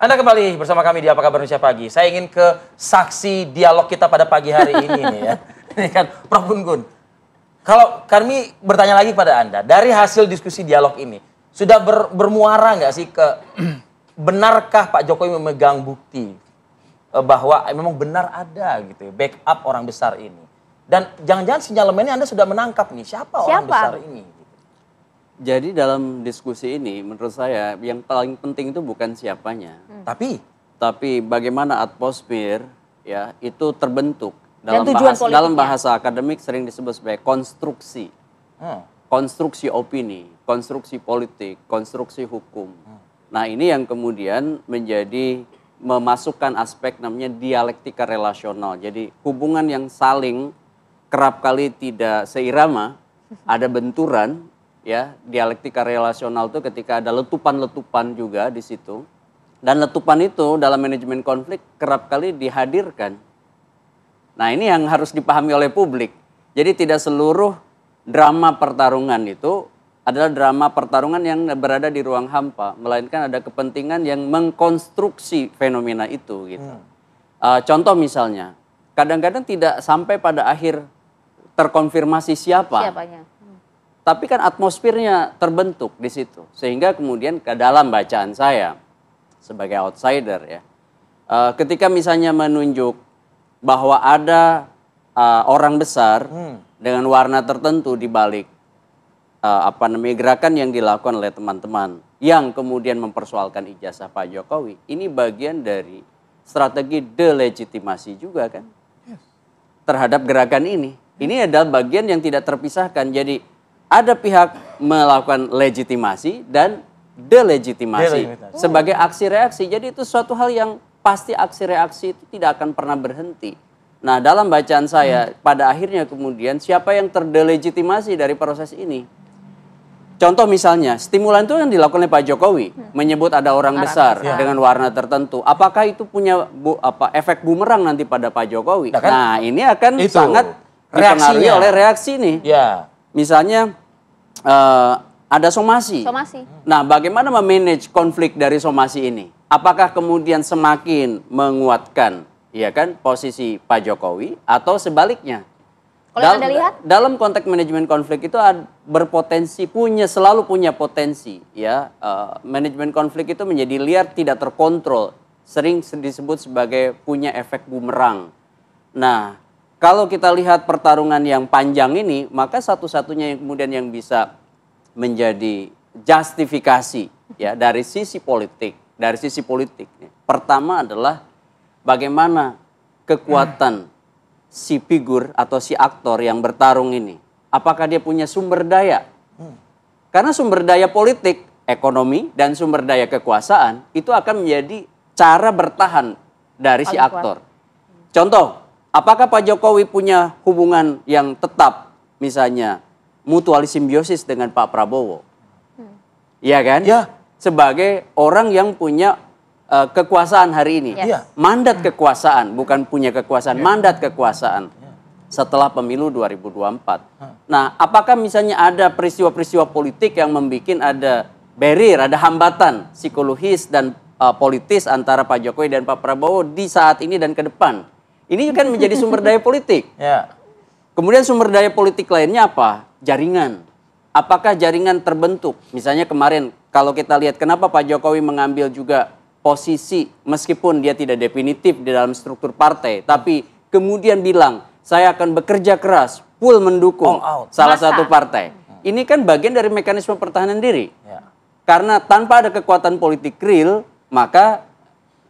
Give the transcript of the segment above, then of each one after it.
Anda kembali bersama kami di Apa Kabar Indonesia Pagi. Saya ingin ke saksi dialog kita pada pagi hari ini nih ya. Ini kan Prof. Gun-Gun. Kalau kami bertanya lagi pada Anda, dari hasil diskusi dialog ini, sudah bermuara nggak sih ke benarkah Pak Jokowi memegang bukti bahwa memang benar ada gitu ya, backup orang besar ini. Dan jangan-jangan sinyalemennya Anda sudah menangkap nih, siapa orang besar ini? Jadi dalam diskusi ini menurut saya yang paling penting itu bukan siapanya. Tapi bagaimana atmosfer ya itu terbentuk. Dalam bahasa akademik sering disebut sebagai konstruksi. Konstruksi opini, konstruksi politik, konstruksi hukum. Nah ini yang kemudian menjadi memasukkan aspek namanya dialektika relasional. Jadi hubungan yang saling kerap kali tidak seirama, ada benturan. Ya, dialektika relasional itu ketika ada letupan-letupan juga di situ. Dan letupan itu dalam manajemen konflik kerap kali dihadirkan. Nah, ini yang harus dipahami oleh publik. Jadi tidak seluruh drama pertarungan itu adalah drama pertarungan yang berada di ruang hampa, melainkan ada kepentingan yang mengkonstruksi fenomena itu gitu. Contoh misalnya, kadang-kadang tidak sampai pada akhir terkonfirmasi siapanya. Tapi kan atmosfernya terbentuk di situ. Sehingga kemudian ke dalam bacaan saya sebagai outsider ya. Ketika misalnya menunjuk bahwa ada orang besar dengan warna tertentu di balik gerakan yang dilakukan oleh teman-teman yang kemudian mempersoalkan ijazah Pak Jokowi. Ini bagian dari strategi delegitimasi juga kan. Terhadap gerakan ini. Ini adalah bagian yang tidak terpisahkan. Jadi ada pihak melakukan legitimasi dan delegitimasi sebagai aksi reaksi. Jadi itu suatu hal yang pasti aksi reaksi itu tidak akan pernah berhenti. Nah dalam bacaan saya pada akhirnya kemudian siapa yang terdelegitimasi dari proses ini? Contoh misalnya stimulan itu yang dilakukan oleh Pak Jokowi menyebut ada orang besar dengan warna tertentu. Apakah itu punya efek bumerang nanti pada Pak Jokowi? Nah ini akan sangat dipengaruhi oleh reaksi nih. Misalnya ada somasi. Nah, bagaimana memanage konflik dari somasi ini? Apakah kemudian semakin menguatkan, ya kan, posisi Pak Jokowi atau sebaliknya? Kalau Anda lihat dalam konteks manajemen konflik itu selalu punya potensi, ya. Manajemen konflik itu menjadi liar, tidak terkontrol, sering disebut sebagai punya efek bumerang. Nah, kalau kita lihat pertarungan yang panjang ini, maka satu-satunya yang kemudian yang bisa menjadi justifikasi ya dari sisi politik. Pertama adalah bagaimana kekuatan si figur atau si aktor yang bertarung ini. Apakah dia punya sumber daya? Karena sumber daya politik, ekonomi, dan sumber daya kekuasaan itu akan menjadi cara bertahan dari si aktor. Contoh, apakah Pak Jokowi punya hubungan yang tetap, misalnya mutualis simbiosis dengan Pak Prabowo? Iya kan? Ya. Sebagai orang yang punya kekuasaan hari ini. Mandat kekuasaan, bukan punya kekuasaan, mandat kekuasaan. Setelah pemilu 2024. Nah, apakah misalnya ada peristiwa-peristiwa politik yang membuat ada barrier, ada hambatan psikologis dan politis antara Pak Jokowi dan Pak Prabowo di saat ini dan ke depan? Ini kan menjadi sumber daya politik. Kemudian sumber daya politik lainnya apa? Jaringan. Apakah jaringan terbentuk? Misalnya kemarin kalau kita lihat kenapa Pak Jokowi mengambil juga posisi meskipun dia tidak definitif di dalam struktur partai. Tapi kemudian bilang saya akan bekerja keras, full mendukung salah satu partai. Ini kan bagian dari mekanisme pertahanan diri. Karena tanpa ada kekuatan politik real, maka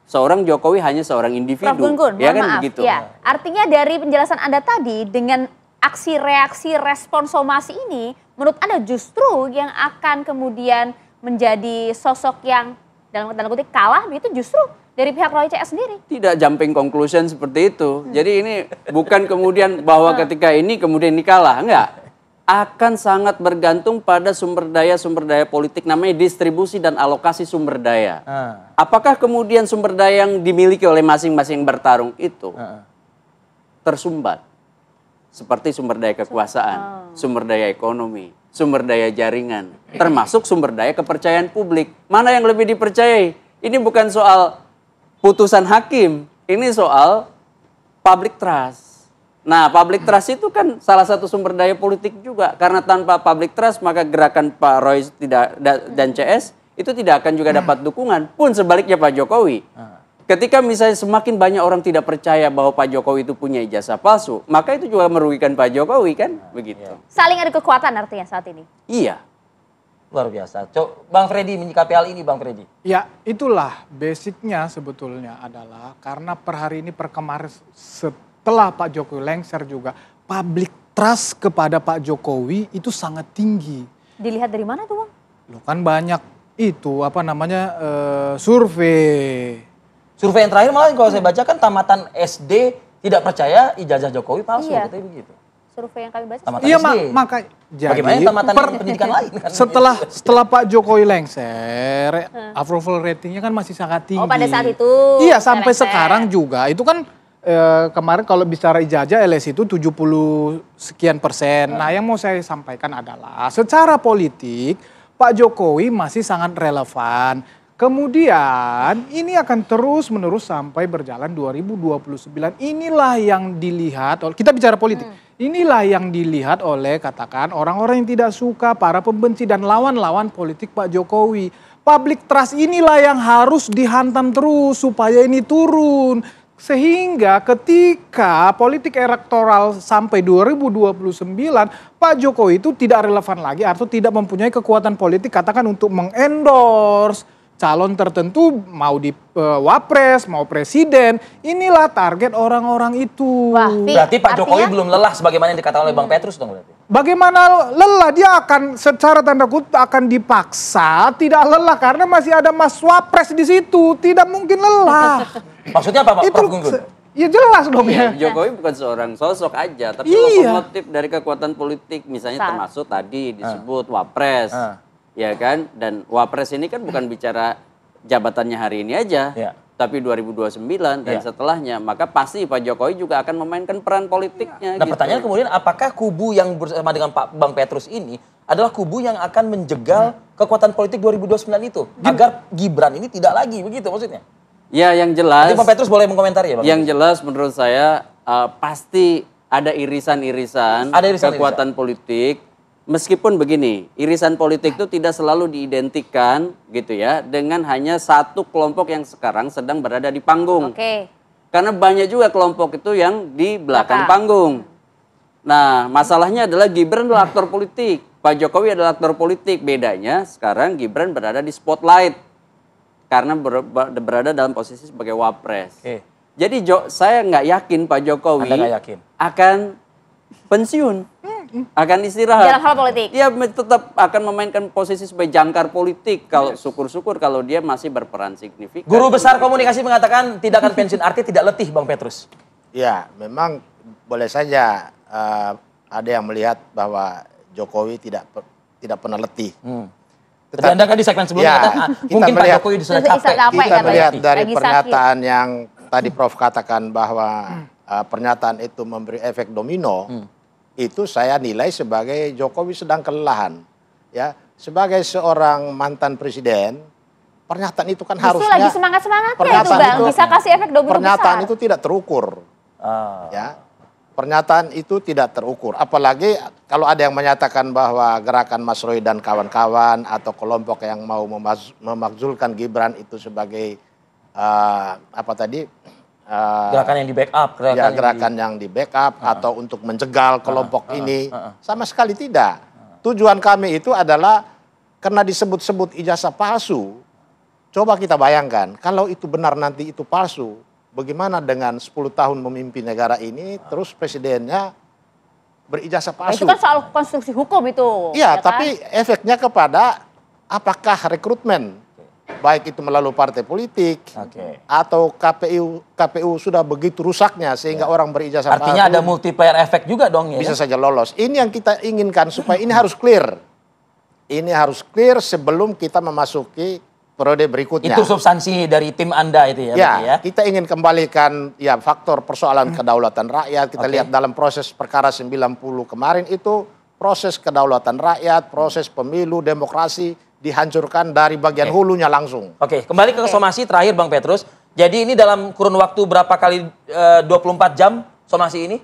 seorang Jokowi hanya seorang individu. Prof. Gun-Gun, ya kan begitu. Ya, artinya dari penjelasan Anda tadi dengan aksi reaksi respon somasi ini, menurut Anda justru yang akan kemudian menjadi sosok yang dalam tanda kutip kalah begitu justru dari pihak Roy CS sendiri? Tidak jumping conclusion seperti itu. Jadi ini bukan kemudian bahwa ketika ini kemudian ini kalah, enggak. Akan sangat bergantung pada sumber daya politik, namanya distribusi dan alokasi sumber daya. Apakah kemudian sumber daya yang dimiliki oleh masing-masing bertarung itu tersumbat? Seperti sumber daya kekuasaan, sumber daya ekonomi, sumber daya jaringan, termasuk sumber daya kepercayaan publik. Mana yang lebih dipercayai? Ini bukan soal putusan hakim. Ini soal public trust. Nah, public trust itu kan salah satu sumber daya politik juga. Karena tanpa public trust maka gerakan Pak Roy dan CS itu tidak akan juga dapat dukungan. Pun sebaliknya Pak Jokowi. Ketika misalnya semakin banyak orang tidak percaya bahwa Pak Jokowi itu punya ijazah palsu, maka itu juga merugikan Pak Jokowi kan, begitu. Saling ada kekuatan artinya saat ini. Iya. Luar biasa. Bang Freddy menyikapi hal ini, Bang Freddy. Ya, itulah basicnya sebetulnya adalah karena per hari ini per kemarin setelah Pak Jokowi lengser juga public trust kepada Pak Jokowi itu sangat tinggi. Dilihat dari mana tuh, Bang? Loh kan banyak itu survei. Survei yang terakhir malah kalau saya baca kan tamatan SD tidak percaya ijazah Jokowi palsu, Iya. katanya begitu. Survei yang kami baca. Tamatan Iya, SD. maka jadi Bagaimana tamatan pendidikan lain kan? setelah Pak Jokowi lengser, approval ratingnya kan masih sangat tinggi. Oh, pada saat itu. Iya, sampai lengser. sekarang juga. Itu kan kemarin kalau bicara ijazah LS itu 70 sekian persen. Nah, yang mau saya sampaikan adalah secara politik Pak Jokowi masih sangat relevan. Kemudian ini akan terus menerus sampai berjalan 2029. Inilah yang dilihat, kita bicara politik. Inilah yang dilihat oleh katakan orang-orang yang tidak suka, para pembenci dan lawan-lawan politik Pak Jokowi. Public trust inilah yang harus dihantam terus supaya ini turun. Sehingga ketika politik elektoral sampai 2029, Pak Jokowi itu tidak relevan lagi atau tidak mempunyai kekuatan politik katakan untuk mengendorse calon tertentu mau di wapres, mau presiden. Inilah target orang-orang itu. Wah, Berarti Pak Jokowi belum lelah sebagaimana yang dikatakan oleh Bang Petrus dong berarti. Bagaimana lelah? Dia akan secara tanda kutip akan dipaksa tidak lelah karena masih ada Mas Wapres di situ. Tidak mungkin lelah. Maksudnya apa Pak Prof Gunggun? Ya jelas dong ya. Jokowi bukan seorang sosok aja, tapi Iya. lokomotif dari kekuatan politik. Misalnya termasuk tadi disebut Wapres. Ya kan? Dan Wapres ini kan bukan bicara jabatannya hari ini aja. Ya. Tapi 2029 dan setelahnya. Maka pasti Pak Jokowi juga akan memainkan peran politiknya. Nah gitu. pertanyaan kemudian apakah kubu yang bersama dengan Pak Bang Petrus ini adalah kubu yang akan menjegal kekuatan politik 2029 itu? Agar Gibran ini tidak lagi, begitu maksudnya? Ya yang jelas. Nanti Bang Petrus boleh mengomentari ya Bang? Yang jelas menurut saya pasti ada irisan-irisan kekuatan politik. Meskipun begini, irisan politik itu tidak selalu diidentikan gitu ya dengan hanya satu kelompok yang sekarang sedang berada di panggung. Oke. Karena banyak juga kelompok itu yang di belakang panggung. Nah, masalahnya adalah Gibran adalah aktor politik, Pak Jokowi adalah aktor politik. Bedanya sekarang Gibran berada di spotlight karena berada dalam posisi sebagai wapres. Oke. Jadi saya nggak yakin Pak Jokowi Anda nggak yakin? akan pensiun. Akan istirahat. Dalam hal politik. Dia tetap akan memainkan posisi sebagai jangkar politik. Kalau syukur-syukur kalau dia masih berperan signifikan. Guru besar komunikasi mengatakan tidak akan pensiun, artinya tidak letih Bang Petrus. Ya, memang boleh saja ada yang melihat bahwa Jokowi tidak pernah letih. Tetapi Anda kan di segmen sebelumnya katakan, mungkin Pak Jokowi sudah capek. Kita melihat dari Lagi pernyataan yang tadi Prof katakan bahwa pernyataan itu memberi efek domino. Itu saya nilai sebagai Jokowi sedang kelelahan. Ya, sebagai seorang mantan presiden, pernyataan itu kan Justru harusnya lagi semangat-semangatnya itu Bang, bisa kasih efek domino pernyataan besar. itu tidak terukur. Ya. Pernyataan itu tidak terukur. Apalagi kalau ada yang menyatakan bahwa gerakan Mas Roy dan kawan-kawan atau kelompok yang mau memakzulkan Gibran itu sebagai Gerakan yang di backup. Gerakan yang di backup atau untuk menjegal kelompok ini. Sama sekali tidak. Tujuan kami itu adalah karena disebut-sebut ijazah palsu. Coba kita bayangkan, kalau itu benar nanti itu palsu, bagaimana dengan 10 tahun memimpin negara ini, terus presidennya berijazah palsu. Itu kan soal konstruksi hukum itu. Iya, ya kan? tapi efeknya kepada apakah rekrutmen, baik itu melalui partai politik atau KPU sudah begitu rusaknya sehingga orang berijazah palsu. Artinya ada multiplier efek juga dong ya. Bisa saja lolos. Ini yang kita inginkan supaya ini harus clear. Ini harus clear sebelum kita memasuki periode berikutnya. Itu substansi dari tim Anda itu ya. Ya, kita ingin kembalikan ya faktor persoalan kedaulatan rakyat. Kita lihat dalam proses perkara 90 kemarin itu proses kedaulatan rakyat, proses pemilu, demokrasi dihancurkan dari bagian hulunya langsung. Oke, kembali ke somasi terakhir Bang Petrus. Jadi ini dalam kurun waktu berapa kali 24 jam somasi ini?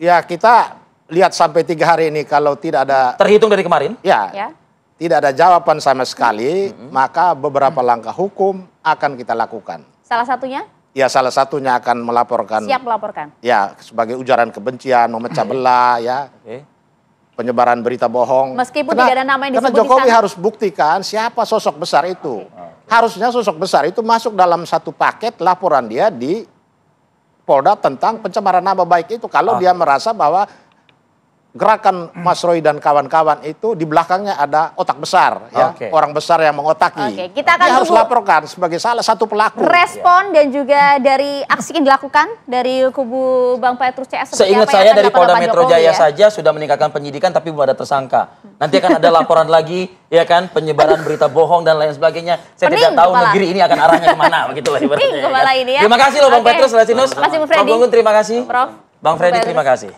Ya kita lihat sampai 3 hari ini kalau tidak ada... Terhitung dari kemarin? Ya. Tidak ada jawaban sama sekali, maka beberapa langkah hukum akan kita lakukan. Salah satunya? Ya salah satunya akan melaporkan. Siap melaporkan. Ya sebagai ujaran kebencian, memecah belah, ya. Oke. Penyebaran berita bohong. Meskipun tidak ada nama yang disebut karena Jokowi di sana. harus buktikan siapa sosok besar itu. Harusnya sosok besar itu masuk dalam satu paket laporan dia di Polda tentang pencemaran nama baik itu. Kalau dia merasa bahwa gerakan Mas Roy dan kawan-kawan itu di belakangnya ada otak besar, ya, orang besar yang mengotaki. Oke, kita akan dia harus laporkan sebagai salah satu pelaku. Respon dan juga dari aksi yang dilakukan dari kubu Bang Petrus CS. Seingat saya dari Polda Metro Jaya saja sudah meningkatkan penyidikan tapi belum ada tersangka. Nanti akan ada laporan lagi, ya kan, penyebaran berita bohong dan lain sebagainya. Saya tidak tahu negeri ini akan arahnya kemana, begitulah ibaratnya. Kepala ini ya. Terima kasih loh Bang Petrus, Lasinus. Terima kasih Bung Prof. Freddy. Gun, terima kasih. Prof. Bang Freddy, terima kasih.